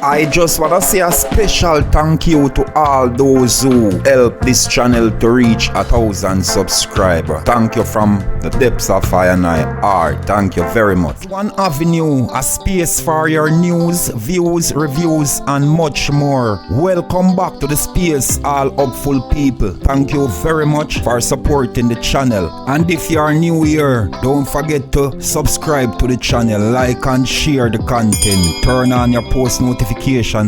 I just want to say a special thank you to all those who help this channel to reach 1,000 subscribers. Thank you from the depths of AVI-NUE heart. Thank you very much. One Avenue, a space for your news, views, reviews, and much more. Welcome back to the space, all hopeful people. Thank you very much for supporting the channel. And if you are new here, don't forget to subscribe to the channel, like and share the content. Turn on your post notification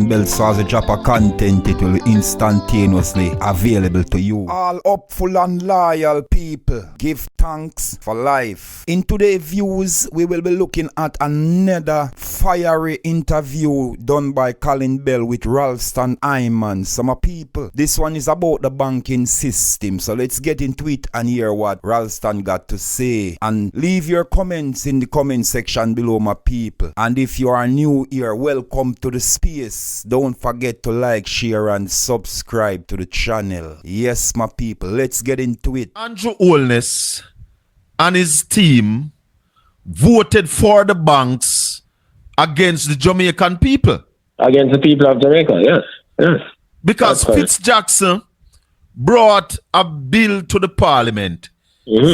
bell so as you drop a content, it will instantaneously available to you. All hopeful and loyal people, give thanks for life. In today's views, we will be looking at another fiery interview done by Colin Bell with Ralston Hyman. Some people, this one is about the banking system. So let's get into it and hear what Ralston got to say. And leave your comments in the comment section below, my people. And if you are new here, welcome to the space. Don't forget to like, share, and subscribe to the channel. Yes, my people, let's get into it. Andrew Holness and his team voted for the banks against the Jamaican people. Against the people of Jamaica, yes, yes. Because Fitz Jackson brought a bill to the parliament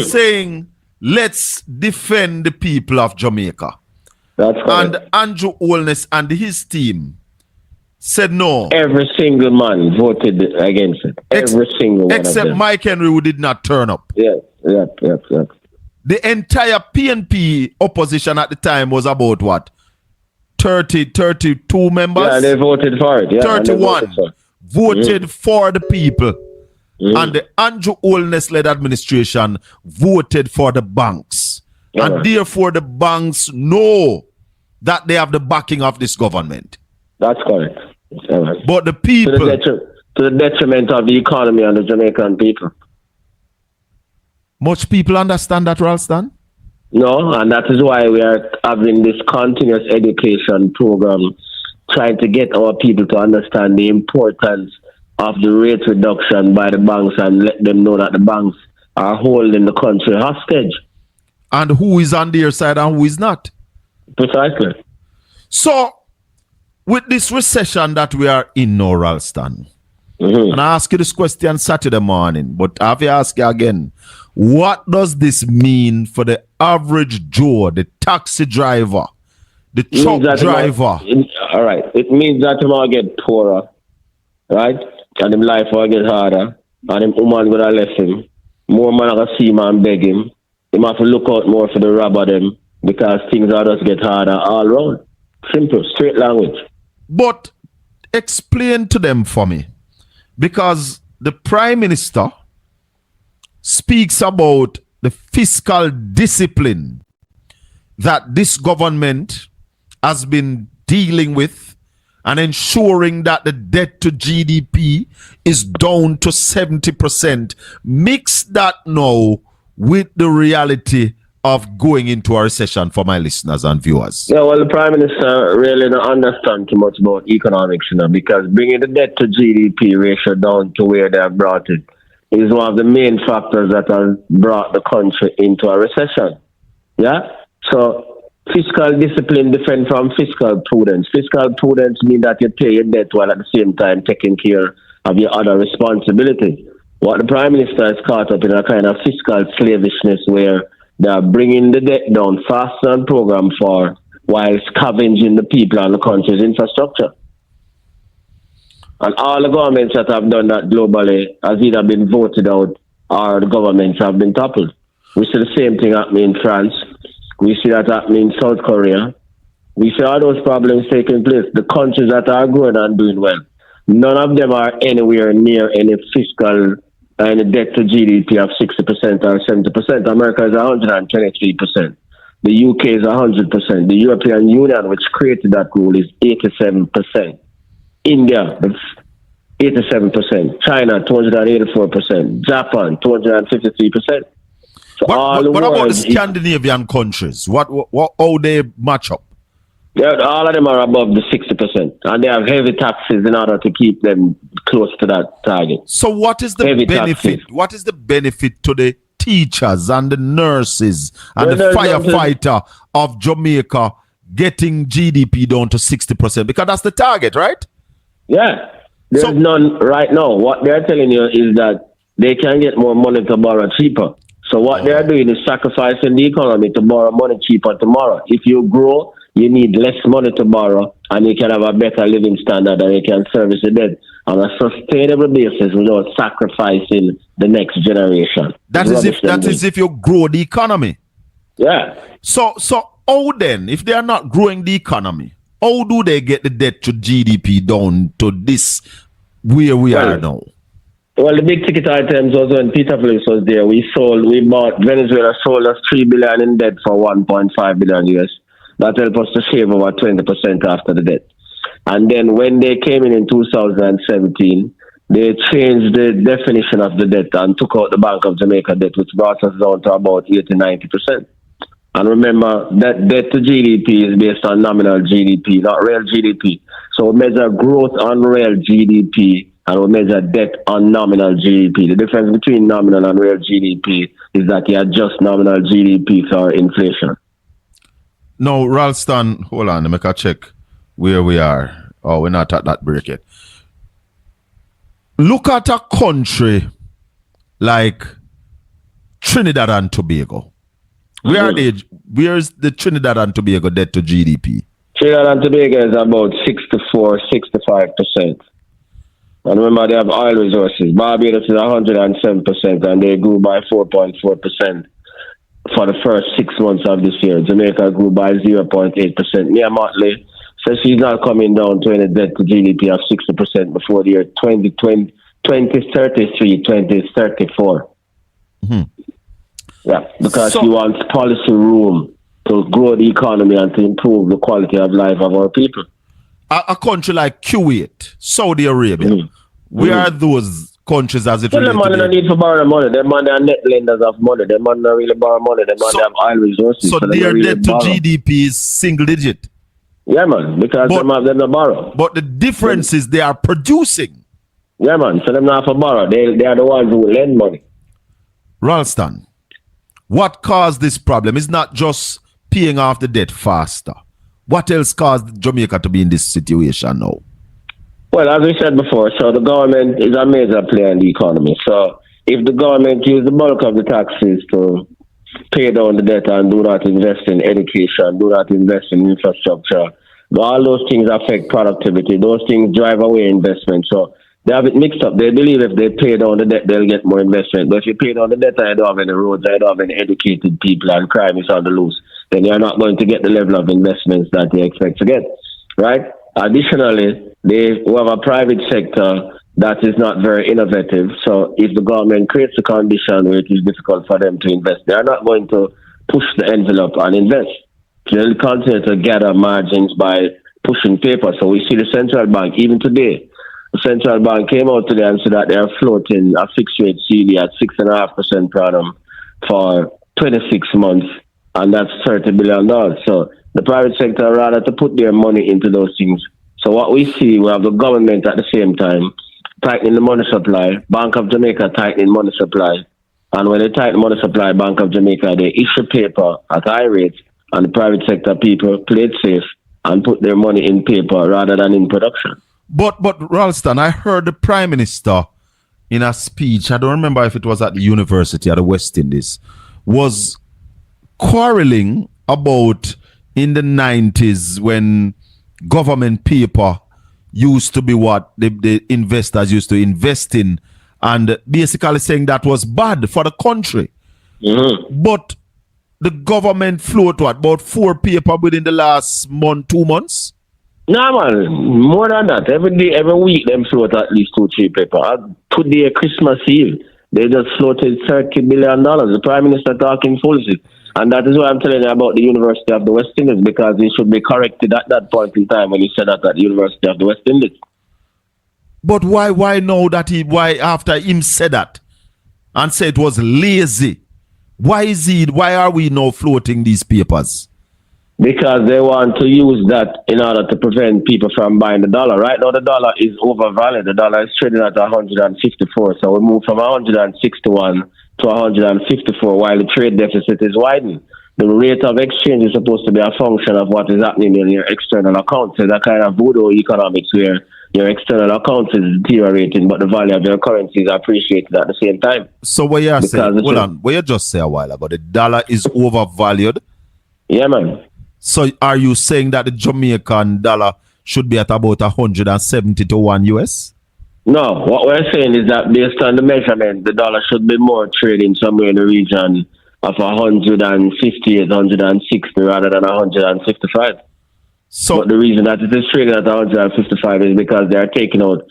saying, let's defend the people of Jamaica. That's correct. And Andrew Holness and his team said no. Every single man voted against it. Every single one except of them. Mike Henry, who did not turn up. Yes. The entire PNP opposition at the time was about what? 32 members? Yeah, they voted for it. Yeah, 31 voted for the people. And the Andrew Holness-led administration voted for the banks. And therefore the banks know that they have the backing of this government. That's correct. But the people... To the detriment of the economy and the Jamaican people. Much people understand that, Ralston? No, and that is why we are having this continuous education program, trying to get our people to understand the importance of the rate reduction by the banks and let them know that the banks are holding the country hostage. And who is on their side and who is not. Precisely. So, with this recession that we are in now, Ralston, and I ask you this question Saturday morning, but I have to ask you again, what does this mean for the average Joe, the taxi driver, the truck driver? All right. It means that him will get poorer, right? And him life will get harder. And him woman gonna left him. More man gonna see him and beg him. He have to look out more for the robber them because things are just get harder all around. Simple, straight language. But explain to them for me. Because the Prime Minister speaks about the fiscal discipline that this government has been dealing with and ensuring that the debt to GDP is down to 70%. Mix that now with the reality of going into a recession for my listeners and viewers. Yeah, well, the Prime Minister really don't understand too much about economics, because bringing the debt to GDP ratio down to where they have brought it is one of the main factors that has brought the country into a recession. Yeah? So fiscal discipline different from fiscal prudence. Fiscal prudence means that you pay your debt while at the same time taking care of your other responsibilities. What the Prime Minister is caught up in a kind of fiscal slavishness where they are bringing the debt down faster than programmed for while scavenging the people and the country's infrastructure. And all the governments that have done that globally has either been voted out or the governments have been toppled. We see the same thing happening in France. We see that happening in South Korea. We see all those problems taking place. The countries that are growing and doing well, none of them are anywhere near any fiscal and a debt to GDP of 60% or 70%. America is 123%. The UK is 100%. The European Union, which created that rule, is 87%. India, 87%. China, 284%. Japan, 253%. So what about the Scandinavian countries? How they match up? Yeah, all of them are above the 60%, and they have heavy taxes in order to keep them close to that target. So what is the benefit? What is the benefit to the teachers and the nurses and the firefighter of Jamaica getting GDP down to 60%? Because that's the target, right? Yeah. There's none right now. What they're telling you is that they can get more money to borrow cheaper. So what they're doing is sacrificing the economy to borrow money cheaper tomorrow. If you grow, you need less money to borrow, and you can have a better living standard, and you can service the debt on a sustainable basis without sacrificing the next generation. That is if you grow the economy. Yeah. So how then, if they are not growing the economy, how do they get the debt to GDP down to this where we are now? Well, the big ticket items was when Peter Phillips was there. Venezuela sold us $3 billion in debt for $1.5 billion US. That helped us to save over 20% after the debt. And then when they came in 2017, they changed the definition of the debt and took out the Bank of Jamaica debt, which brought us down to about 80-90%. And remember, that debt to GDP is based on nominal GDP, not real GDP. So we measure growth on real GDP, and we measure debt on nominal GDP. The difference between nominal and real GDP is that you adjust nominal GDP for inflation. No, Ralston, hold on, let me make a check where we are. Oh, we're not at that break yet. Look at a country like Trinidad and Tobago. Where's the Trinidad and Tobago debt to GDP? Trinidad and Tobago is about 64-65%. And remember, they have oil resources. Barbados is 107%, and they grew by 4.4% for the first 6 months of this year. Jamaica grew by 0.8%. Mia Motley says she's not coming down to any debt to GDP of 60% before the year 2033, 2034. Mm-hmm. Yeah, because she wants policy room to grow the economy and to improve the quality of life of our people. A country like Kuwait, Saudi Arabia, where are those countries as it relates to them? They need to borrow money. Them man are net lenders of money. Them man don't really borrow money. Them man have oil resources. So their debt to GDP is single digit. Yeah, man, because them have them to borrow. But the difference is they are producing. Yeah, man, so them not for borrow. They are the ones who lend money. Ralston, what caused this problem? It's not just paying off the debt faster. What else caused Jamaica to be in this situation now? Well, as we said before, so the government is a major player in the economy. So if the government use the bulk of the taxes to pay down the debt and do not invest in education, do not invest in infrastructure, all those things affect productivity. Those things drive away investment. So they have it mixed up. They believe if they pay down the debt, they'll get more investment. But if you pay down the debt and you don't have any roads, you don't have any educated people, and crime is on the loose, then you're not going to get the level of investments that they expect to get, right? Additionally, they have a private sector that is not very innovative. So if the government creates a condition where it is difficult for them to invest, they are not going to push the envelope and invest. They'll continue to gather margins by pushing paper. So we see the central bank, even today, the central bank came out today and said that they are floating a fixed rate CD at 6.5% per annum for 26 months, and that's $30 billion. So the private sector rather to put their money into those things. So what we see, we have the government at the same time tightening the money supply, Bank of Jamaica tightening money supply, and when they tighten money supply, Bank of Jamaica, they issue paper at high rates, and the private sector people play it safe and put their money in paper rather than in production. But Ralston, I heard the Prime Minister in a speech, I don't remember if it was at the university at the West Indies, was quarreling about in the 90s when government paper used to be what the investors used to invest in, and basically saying that was bad for the country. Mm-hmm. But the government float about 4 paper within the last 2 months? No, man, more than that. Every day, every week, them float at least 2-3 paper. Today, Christmas Eve, they just floated $30 billion. The Prime Minister talking foolishness. And that is why I'm telling you about the University of the West Indies, because he should be corrected at that point in time when he said that at the University of the West Indies. But why now that why after him said that and said it was lazy, why are we now floating these papers? Because they want to use that in order to prevent people from buying the dollar. Right now, the dollar is overvalued. The dollar is trading at 154. So we move from 161 to 154 while the trade deficit is widening. the rate of exchange is supposed to be a function of what is happening in your external accounts. So that kind of voodoo economics where your external accounts is deteriorating, but the value of your currency is appreciated at the same time. So what you're saying, hold on, what you just said a while ago, the dollar is overvalued. Yeah, man. So are you saying that the Jamaican dollar should be at about 170 to 1 US? No, what we're saying is that based on the measurement, the dollar should be more trading somewhere in the region of 158, 160 rather than 155. So, but the reason that it is trading at 155 is because they are taking out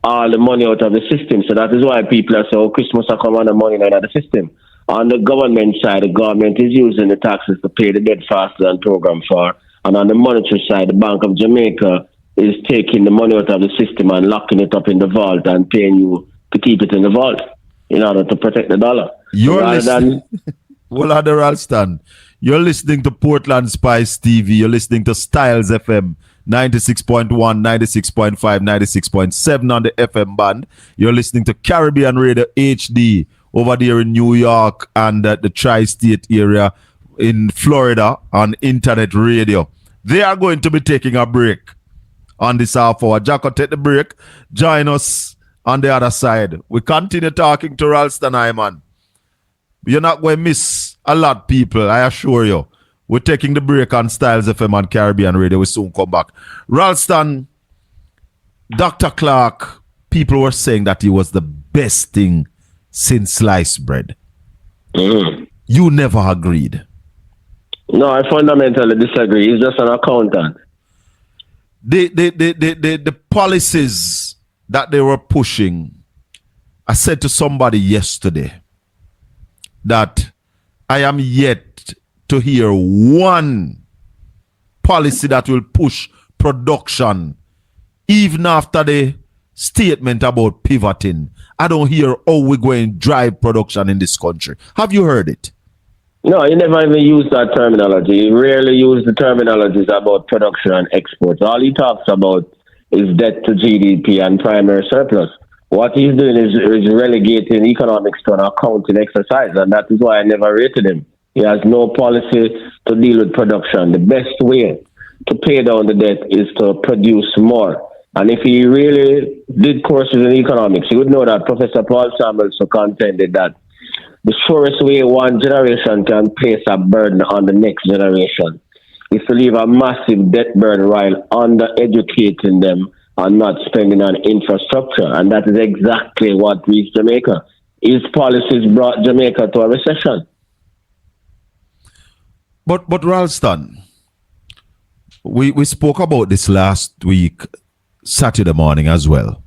all the money out of the system. So that is why people are saying, oh, Christmas are coming and the money out of the system. On the government side, the government is using the taxes to pay the debt faster than program for. And on the monetary side, the Bank of Jamaica is taking the money out of the system and locking it up in the vault and paying you to keep it in the vault in order to protect the dollar. You're listening. Well, Ralston, you're listening to Portland Spice TV. You're listening to Styles FM 96.1, 96.5, 96.7 on the FM band. You're listening to Caribbean Radio HD over there in New York and the tri-state area in Florida on internet radio. They are going to be taking a break on this half hour. Jacko, take the break. Join us on the other side. We continue talking to Ralston Hyman. You're not going to miss a lot, people, I assure you. We're taking the break on Styles FM and Caribbean Radio. We'll soon come back. Ralston, Dr. Clark, people were saying that he was the best thing since sliced bread. You never agreed. No, I fundamentally disagree. He's just an accountant. The policies that they were pushing, I said to somebody yesterday that I am yet to hear one policy that will push production even after the statement about pivoting. I don't hear how we're going to drive production in this country. Have you heard it? No, he never even used that terminology. He rarely used the terminologies about production and exports. All he talks about is debt to GDP and primary surplus. What he's doing is relegating economics to an accounting exercise, and that is why I never rated him. He has no policy to deal with production. The best way to pay down the debt is to produce more. And if he really did courses in economics, he would know that Professor Paul Samuels contended that the surest way one generation can place a burden on the next generation is to leave a massive debt burden while under-educating them and not spending on infrastructure. And that is exactly what reached Jamaica. His policies brought Jamaica to a recession. But Ralston, we spoke about this last week, Saturday morning as well.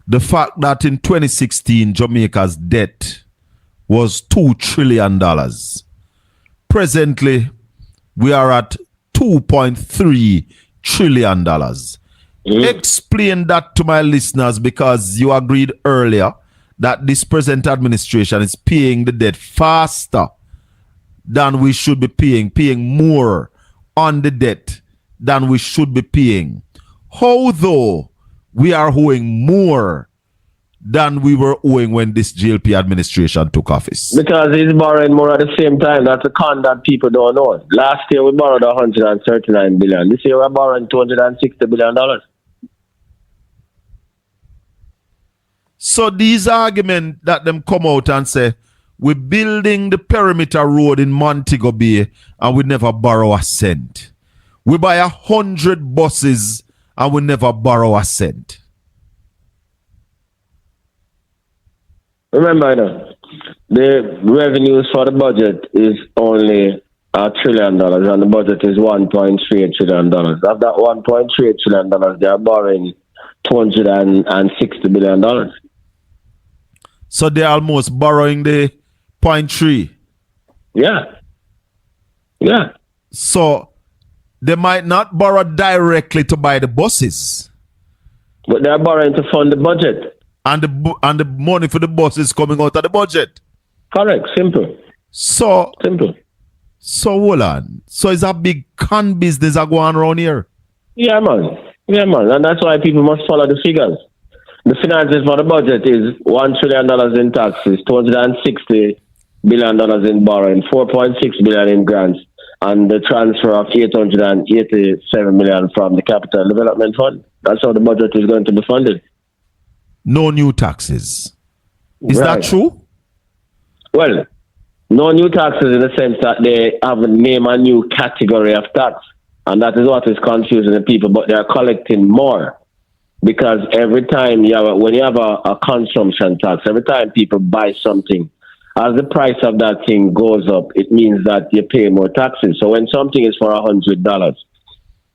The fact that in 2016, Jamaica's debt was $2 trillion. Presently, we are at $2.3 trillion. Explain that to my listeners, because you agreed earlier that this present administration is paying the debt faster than we should be paying more on the debt than we should be paying. How though we are owing more than we were owing when this GLP administration took office? Because he's borrowing more at the same time. That's a con that people don't know. Last year we borrowed $139 billion. This year we're borrowing $260 billion. So these arguments that them come out and say, we're building the perimeter road in Montego Bay and we never borrow a cent. We buy 100 buses and we never borrow a cent. Remember, the revenues for the budget is only $1 trillion and the budget is $1.38 trillion. Of that $1.38 trillion, they are borrowing $260 billion. So they're almost borrowing the 0.3. Yeah. So they might not borrow directly to buy the buses. But they're borrowing to fund the budget. And the money for the bus is coming out of the budget. Correct. Simple. So hold on. So it's a big con business that go on around here. Yeah, man. And that's why people must follow the figures. The finances for the budget is $1 trillion in taxes, $260 billion in borrowing, 4.6 billion in grants, and the transfer of 887 million from the Capital Development Fund. That's how the budget is going to be funded. No new taxes. Is Right. that true? Well, no new taxes in the sense that they have named a new category of tax. And that is what is confusing the people, but they are collecting more. Because every time when you have a consumption tax, every time people buy something, as the price of that thing goes up, it means that you pay more taxes. So when something is for $100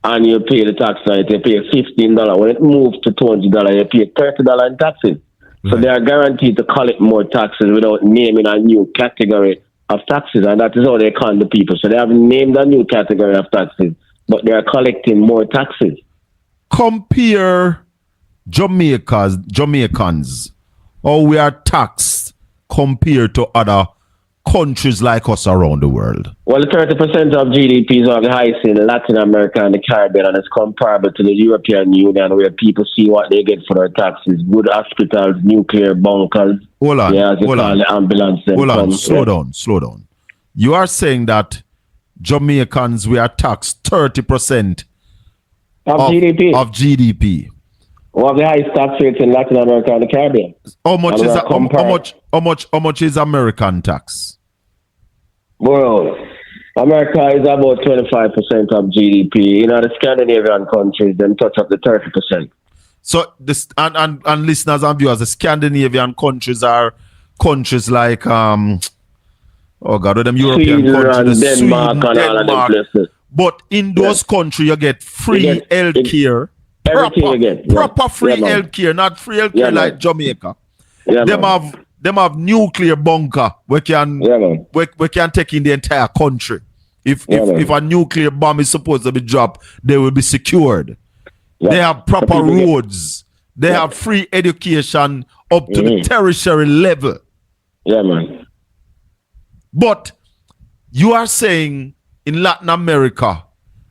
and you pay the tax on it, you pay $15. When it moves to $20, you pay $30 in taxes. So they are guaranteed to collect more taxes without naming a new category of taxes. And that is how they con the people. So they have named a new category of taxes, but they are collecting more taxes. Compare Jamaicans, how we are taxed compared to other countries like us around the world. Well, 30% of GDP is of the highest in Latin America and the Caribbean, and it's comparable to the European Union, where people see what they get for their taxes. Good hospitals, nuclear bunkers. Hold on. The ambulance. Slow down. You are saying that Jamaicans, we are taxed 30% of GDP. Of GDP. One of the highest tax rates in Latin America and the Caribbean. How much is American tax? Well, America is about 25% of GDP. The Scandinavian countries, them touch up the 30%. So this and listeners and viewers, the Scandinavian countries are countries like them European Sweden countries, and Denmark and all of them places. But in those countries, you get free health care. Everything you get. Proper free health care, not free health care like Jamaica. Them have nuclear bunker we can take in the entire country. If a nuclear bomb is supposed to be dropped, they will be secured. They have proper roads. They have free education up to the tertiary level. Yeah, man. But you are saying in Latin America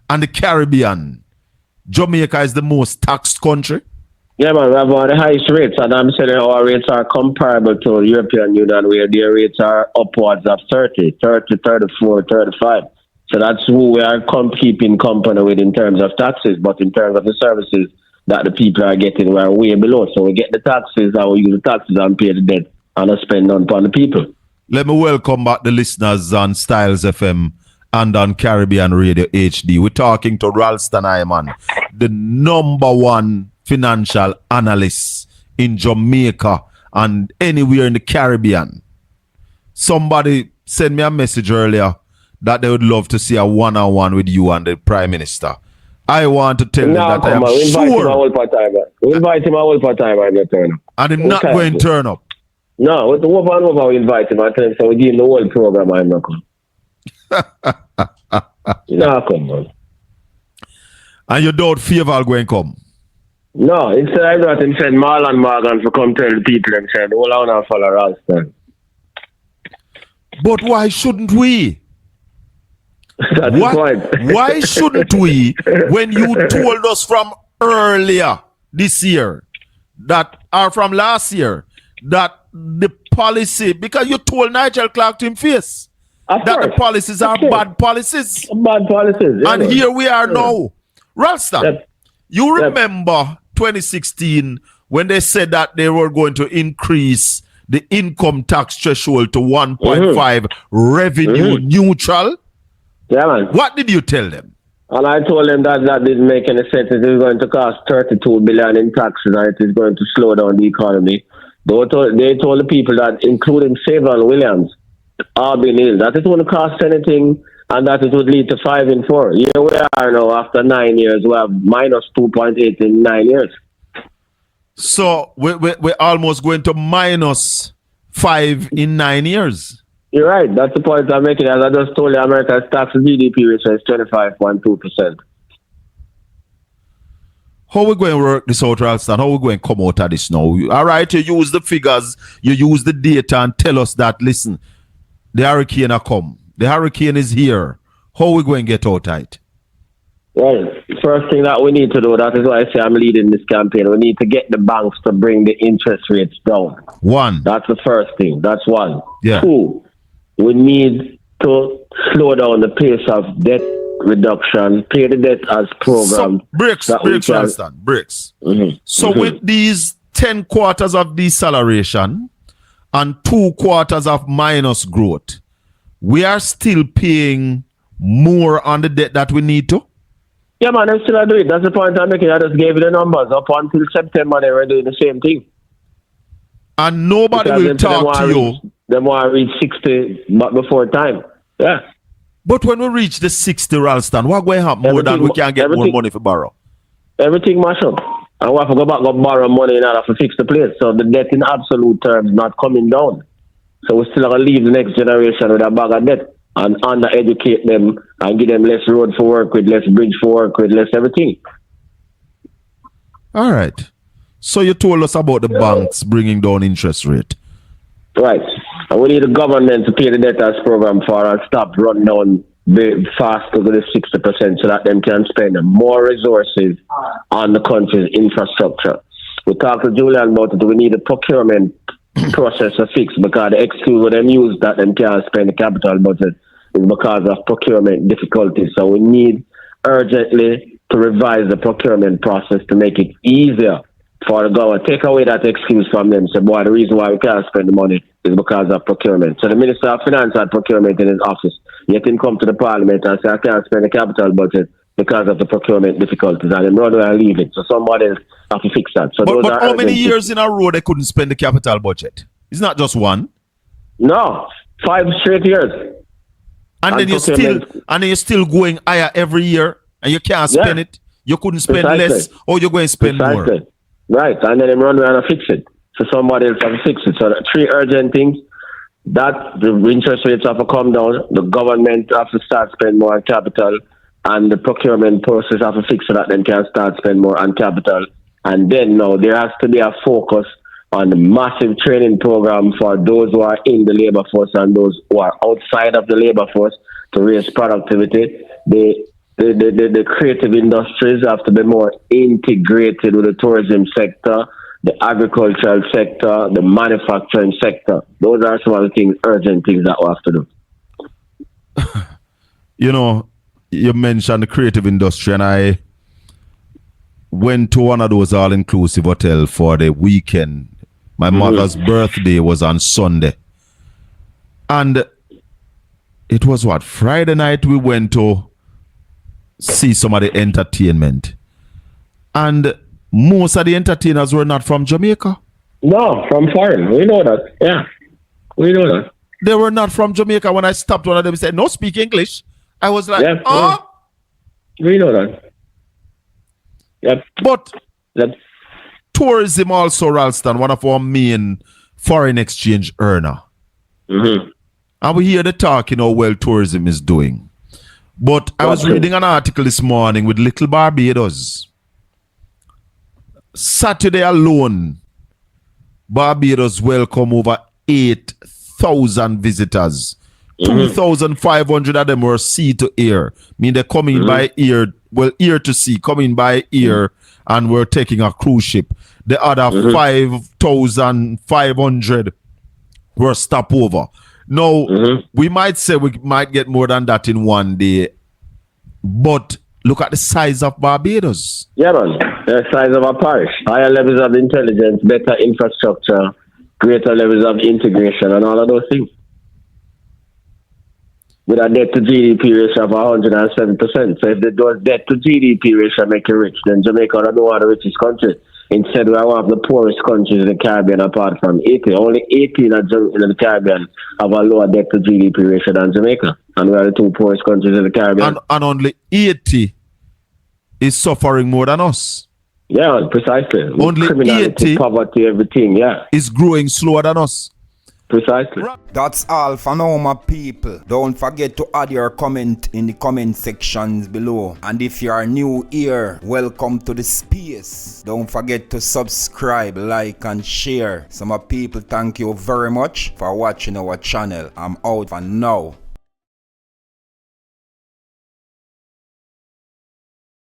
and the Caribbean, Jamaica is the most taxed country? Yeah, man, we have one of the highest rates, and I'm saying our rates are comparable to the European Union, where their rates are upwards of 30, 34, 35. So that's who we are keeping company with in terms of taxes, but in terms of the services that the people are getting, we are way below. So we get the taxes, and we use the taxes and pay the debt, and not spend none upon the people. Let me welcome back the listeners on Styles FM and on Caribbean Radio HD. We're talking to Ralston Hyman, the #1 financial analyst in Jamaica and anywhere in the Caribbean. Somebody sent me a message earlier that they would love to see a one-on-one with you and the Prime Minister. I want to tell them that I am sure. We invite him all for time. And he's not going to turn up. No, with the over we invite him. I tell him, so we give him the whole program. I'm not coming. No, come on. And you don't favor I'll go and come? No, instead I got him send Marlon Morgan to come tell the people and say, hold on and follow Ralston. But why shouldn't we? Why shouldn't we, when you told us from earlier this year, from last year, that the policy, because you told Nigel Clark to him face, that the policies are bad policies. Bad policies. And here we are now. Ralston, you remember 2016 when they said that they were going to increase the income tax threshold to 1.5 revenue neutral? Yeah, man. What did you tell them? And I told them that didn't make any sense. It is going to cost $32 billion in taxes, and it is going to slow down the economy. They told the people that, including Savon Williams, Albin Hill, that it wouldn't cost anything and that it would lead to 5 in 4. Here we are now, after 9 years, we have minus 2.8 in 9 years. So we're almost going to minus 5 in 9 years. You're right. That's the point I'm making. As I just told you, America's tax GDP ratio is 25.2%. How we going to work this out, Ralston? How we going to come out of this now? All right, you use the figures, you use the data and tell us that, listen, the hurricane has come. The hurricane is here. How we going to get out of it? Well, first thing that we need to do, that is why I say I'm leading this campaign, we need to get the banks to bring the interest rates down. One. That's the first thing. That's one. Yeah. Two, we need to slow down the pace of debt reduction, pay the debt as programmed. So, bricks, Ralston, bricks. So with these 10 quarters of deceleration and 2 quarters of minus growth, we are still paying more on the debt that we need to? Yeah, man, I'm still doing it. That's the point I'm making. I just gave you the numbers. Up until September, they were doing the same thing. And nobody will talk to you. They want to reach 60 but before time. Yeah. But when we reach the 60, Ralston, what going to happen more than we can get more money for borrow? Everything mash up. And we have to go back and borrow money in order to fix the place. So the debt in absolute terms not coming down. So we still have to leave the next generation with a bag of debt and under-educate them and give them less road for work with, less bridge for work with, less everything. All right. So you told us about the banks bringing down interest rate. Right. And we need the government to pay the debtors program for and stop running down fast to the 60% so that them can spend more resources on the country's infrastructure. We talked to Julian about it. We need a procurement process to fix because the excuse with them use that them can't spend the capital budget is because of procurement difficulties. So we need urgently to revise the procurement process to make it easier for the government. Take away that excuse from them. Say, boy, the reason why we can't spend the money is because of procurement. So the Minister of Finance had procurement in his office. Yet him come to the Parliament and say, I can't spend the capital budget because of the procurement difficulties. And him run away and leave it. So somebody else have to fix that. So but how many years in a row they couldn't spend the capital budget? It's not just one. No, 5 straight years. And then you're still going higher every year and you can't spend it. You couldn't spend less or you're going to spend more. Right, and then they run around and fix it. So somebody else have to fix it. So 3 urgent things. That the interest rates have to come down, the government have to start spending more on capital, and the procurement process have to fix so that they can start spending more on capital. And then now there has to be a focus on the massive training program for those who are in the labor force and those who are outside of the labor force to raise productivity. The creative industries have to be more integrated with the tourism sector, the agricultural sector, the manufacturing sector. Those are some of the things, urgent things that we have to do. You know, you mentioned the creative industry, and I went to one of those all-inclusive hotels for the weekend. My mother's birthday was on Sunday. And it was Friday night we went to see some of the entertainment. And most of the entertainers were not from Jamaica. No, from foreign. We know that. Yeah. We know that. They were not from Jamaica. When I stopped one of them, said, no, speak English. I was like, we know that. Yep. But tourism also, Ralston, one of our main foreign exchange earner. And we hear the talk, how well tourism is doing. But I was reading an article this morning with Little Barbados. Saturday alone, Barbados welcome over 8,000 visitors. 2,500 of them were sea to air. I mean, they're coming by air, ear to sea, coming by air, and we're taking a cruise ship. The other 5,500 were stopover. Now, we might say we might get more than that in one day, but look at the size of Barbados. Yeah, man. The size of a parish. Higher levels of intelligence, better infrastructure, greater levels of integration, and all of those things. With a debt to GDP ratio of 107%. So if the debt to GDP ratio make you rich, then Jamaica is not one of the richest countries. Instead, we are one of the poorest countries in the Caribbean apart from Haiti. Only 18 in the Caribbean have a lower debt to GDP ratio than Jamaica. And we are the 2 poorest countries in the Caribbean. And only 80 is suffering more than us. Yeah, precisely. Only 80 poverty, everything, is growing slower than us. Precisely. That's all for now, my people. Don't forget to add your comment in the comment sections below. And if you are new here, welcome to the space. Don't forget to subscribe, like, and share. So my people, thank you very much for watching our channel. I'm out for now.